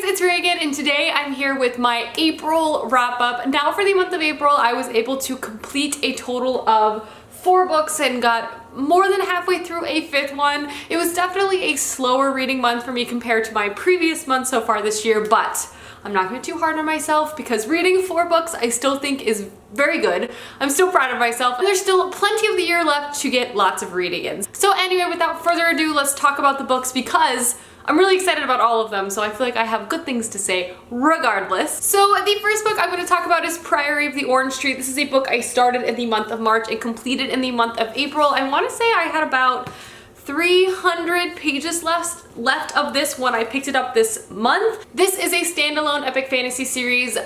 it's Reagan, and today I'm here with my April wrap-up. Now for the month of April, I was able to complete a total of 4 books and got more than halfway through a 5th one. It was definitely a slower reading month for me compared to my previous month so far this year, but I'm not gonna be too hard on myself because reading 4 books I still think is very good. I'm still proud of myself, and there's still plenty of the year left to get lots of reading in. So anyway, without further ado, let's talk about the books because I'm really excited about all of them, so I feel like I have good things to say regardless. So the first book I'm going to talk about is Priory of the Orange Tree. This is a book I started in the month of March and completed in the month of April. I want to say I had about 300 pages left of this when I picked it up this month. This is a standalone epic fantasy series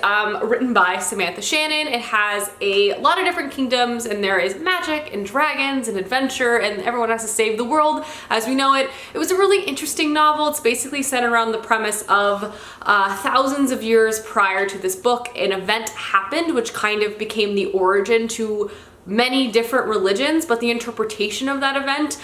written by Samantha Shannon. It has a lot of different kingdoms, and there is magic and dragons and adventure, and everyone has to save the world as we know it. It was a really interesting novel. It's basically centered around the premise of thousands of years prior to this book, an event happened which kind of became the origin to many different religions, but the interpretation of that event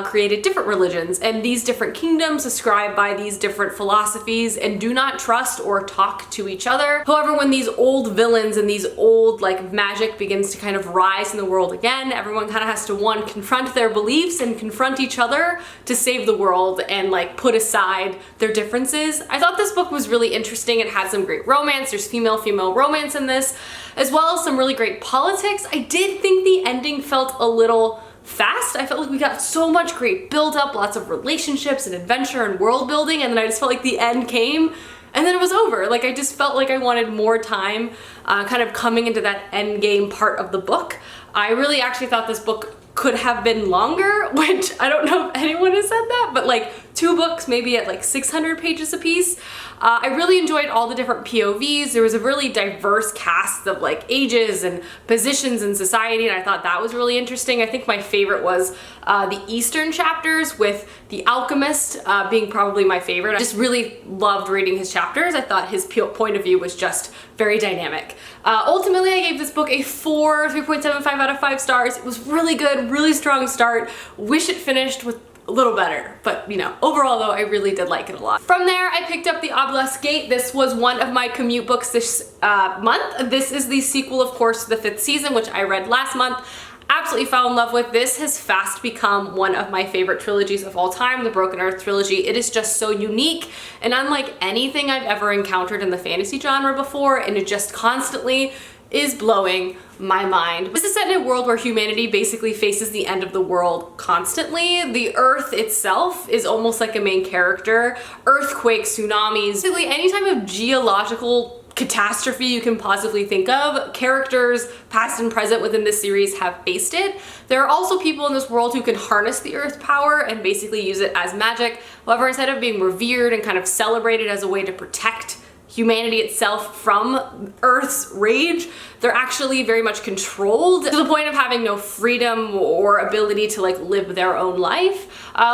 created different religions, and these different kingdoms ascribe by these different philosophies and do not trust or talk to each other. However, when these old villains and these old magic begins to kind of rise in the world again, everyone kind of has to confront their beliefs and confront each other to save the world and put aside their differences. I thought this book was really interesting. It had some great romance. There's female romance in this, as well as some really great politics. I did think the ending felt a little fast. I felt like we got so much great build up, lots of relationships and adventure and world building, and then I just felt like the end came and then it was over. I just felt like I wanted more time kind of coming into that end game part of the book. I really actually thought this book could have been longer, which I don't know if anyone has said that, but 2 books maybe at 600 pages apiece. I really enjoyed all the different POVs. There was a really diverse cast of ages and positions in society, and I thought that was really interesting. I think my favorite was the Eastern chapters, with the alchemist being probably my favorite. I just really loved reading his chapters. I thought his point of view was just very dynamic. Ultimately, I gave this book a 3.75 out of 5 stars. It was really good, really strong start. Wish it finished with a little better, but overall though, I really did like it a lot. From there, I picked up the Ovilus Gate. This was one of my commute books this month. This is the sequel, of course, to the 5th season, which I read last month. Absolutely fell in love with. This has fast become one of my favorite trilogies of all time, the Broken Earth trilogy. It is just so unique and unlike anything I've ever encountered in the fantasy genre before, and it just constantly is blowing my mind. This is set in a world where humanity basically faces the end of the world constantly. The Earth itself is almost like a main character. Earthquakes, tsunamis, basically any type of geological catastrophe you can possibly think of, characters past and present within this series have faced it. There are also people in this world who can harness the earth power and basically use it as magic. However, instead of being revered and kind of celebrated as a way to protect humanity itself from Earth's rage, they're actually very much controlled to the point of having no freedom or ability to live their own life.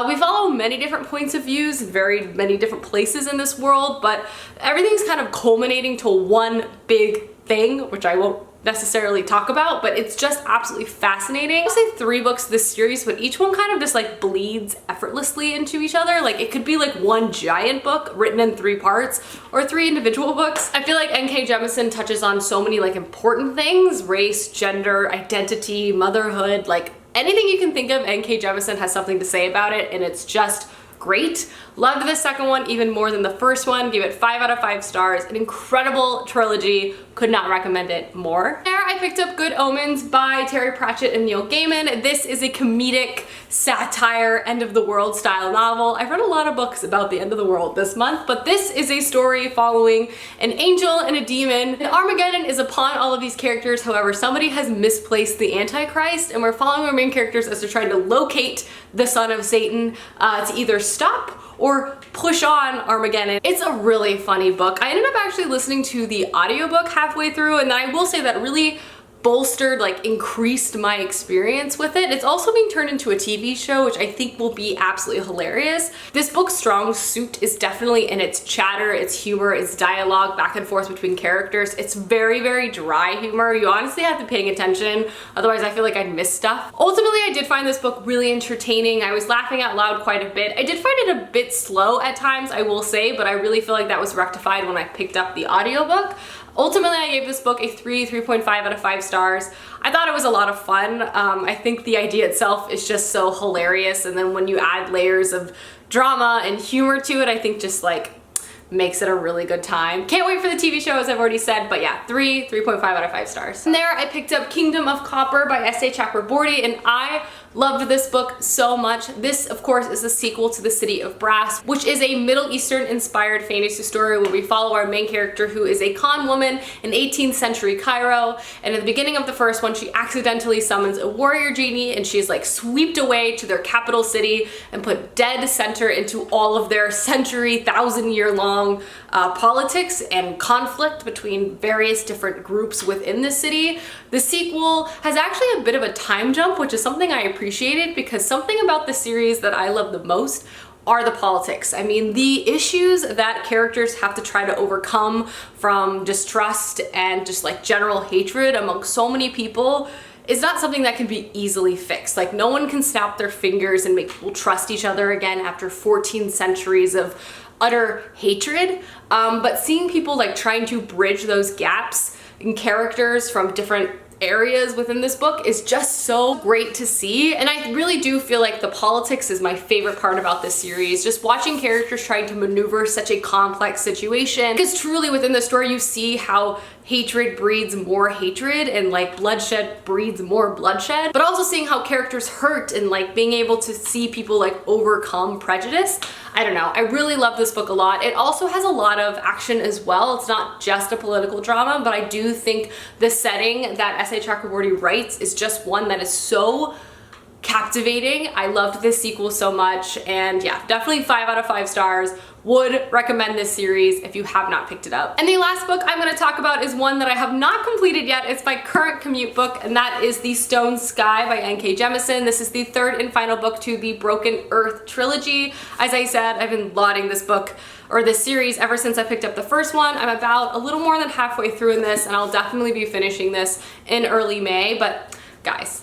We follow many different points of views, very many different places in this world, but everything's kind of culminating to one big thing, which I won't necessarily talk about, but it's just absolutely fascinating. I'll say 3 books this series, but each one kind of just bleeds effortlessly into each other. It could be one giant book written in 3 parts or 3 individual books. I feel like N.K. Jemisin touches on so many important things: race, gender, identity, motherhood, anything you can think of. N.K. Jemisin has something to say about it, and it's just great. Loved the second one even more than the first one. Gave it 5 out of 5 stars. An incredible trilogy. Could not recommend it more. There, I picked up Good Omens by Terry Pratchett and Neil Gaiman. This is a comedic satire, end of the world style novel. I've read a lot of books about the end of the world this month, but this is a story following an angel and a demon. And Armageddon is upon all of these characters. However, somebody has misplaced the Antichrist, and we're following our main characters as they're trying to locate the son of Satan to either stop or push on Armageddon. It's a really funny book. I ended up actually listening to the audiobook halfway through, and I will say that really bolstered, like increased my experience with it. It's also being turned into a TV show, which I think will be absolutely hilarious. This book's strong suit is definitely in its chatter, its humor, its dialogue back and forth between characters. It's very, very dry humor. You honestly have to be paying attention, otherwise I feel like I'd miss stuff. Ultimately, I did find this book really entertaining. I was laughing out loud quite a bit. I did find it a bit slow at times, I will say, but I really feel like that was rectified when I picked up the audiobook. Ultimately, I gave this book a 3.5 out of 5 stars. I thought it was a lot of fun. I think the idea itself is just so hilarious, and then when you add layers of drama and humor to it, I think just like makes it a really good time. Can't wait for the TV show, as I've already said, but yeah, 3.5 out of 5 stars. From there, I picked up Kingdom of Copper by S.A. Chakraborty, and I loved this book so much. This, of course, is a sequel to The City of Brass, which is a Middle Eastern inspired fantasy story where we follow our main character, who is a con woman in 18th century Cairo. And at the beginning of the first one, she accidentally summons a warrior genie, and she's like swept away to their capital city and put dead center into all of their century, 1,000-year-long politics and conflict between various different groups within the city. The sequel has actually a bit of a time jump, which is something I appreciated, because something about the series that I love the most are the politics. I mean, the issues that characters have to try to overcome from distrust and just like general hatred among so many people is not something that can be easily fixed. Like, no one can snap their fingers and make people trust each other again after 14 centuries of utter hatred. But seeing people like trying to bridge those gaps in characters from different areas within this book is just so great to see. And I really do feel like the politics is my favorite part about this series. Just watching characters trying to maneuver such a complex situation, because truly within the story you see how hatred breeds more hatred and like bloodshed breeds more bloodshed, but also seeing how characters hurt and like being able to see people like overcome prejudice. I don't know, I really love this book a lot. It also has a lot of action as well. It's not just a political drama, but I do think the setting that S.A. Chakraborty writes is just one that is so captivating. I loved this sequel so much, and yeah, definitely 5 out of 5 stars. Would recommend this series if you have not picked it up. And the last book I'm going to talk about is one that I have not completed yet. It's my current commute book, and that is The Stone Sky by N.K. Jemisin. This is the third and final book to the Broken Earth trilogy. As I said, I've been lauding this book or this series ever since I picked up the first one. I'm about a little more than halfway through in this, and I'll definitely be finishing this in early May. But guys,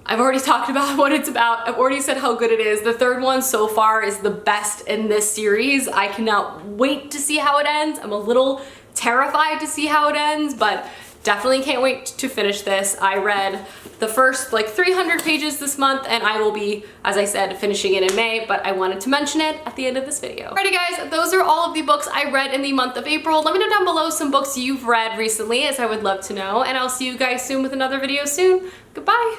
I've already talked about what it's about. I've already said how good it is. The third one so far is the best in this series. I cannot wait to see how it ends. I'm a little terrified to see how it ends, but definitely can't wait to finish this. I read the first like 300 pages this month, and I will be, as I said, finishing it in May, but I wanted to mention it at the end of this video. Alrighty guys, those are all of the books I read in the month of April. Let me know down below some books you've read recently, as I would love to know, and I'll see you guys soon with another video soon. Goodbye!